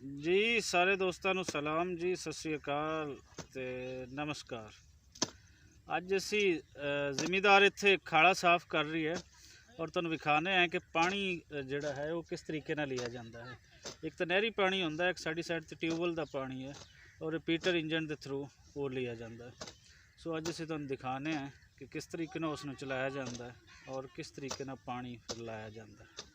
जी सारे दोस्तों ਨੂੰ सलाम जी, सत श्री अकाल ते नमस्कार। अज असी जिमीदार इत्थे खाड़ा साफ कर रही है और तुहानूं विखाने हैं कि पानी जिहड़ा है वो किस तरीके नाल लिया जाता है। एक तो नहरी पानी होंदा है, एक साडी साइड ते ट्यूबवैल का पानी है और रिपीटर इंजन के थ्रू वो लिया जाता है। सो अज असी तुहानूं दिखाने हैं कि किस तरीके नाल उसनूं चलाया जाता है और किस तरीके नाल पानी फिर लाया जाता है।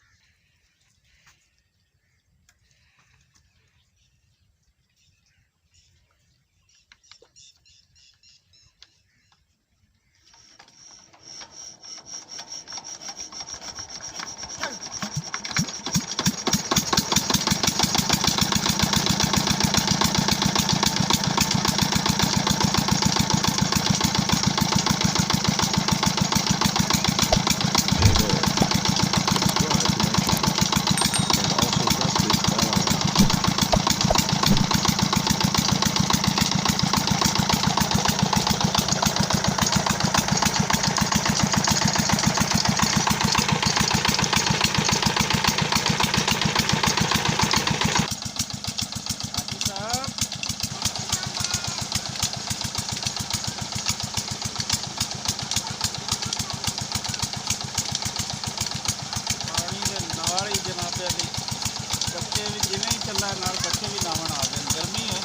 बच्चे भी जिमें ही चला नाल बच्चे भी नावन आ गए। गर्मी है,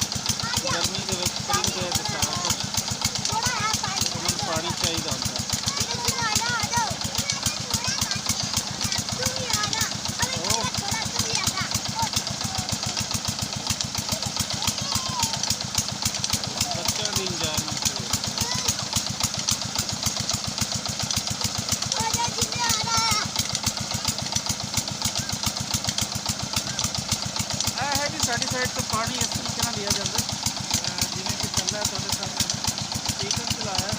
गर्मी के स्प्रिंग के सारा कुछ उन्हें पानी चाहिए होता है। बच्चा भी इंजॉयमेंट साड़ी साइड तो पानी इस तरीके लिया जाता है जिमें कि चल रहा है। तो टीकन चलाया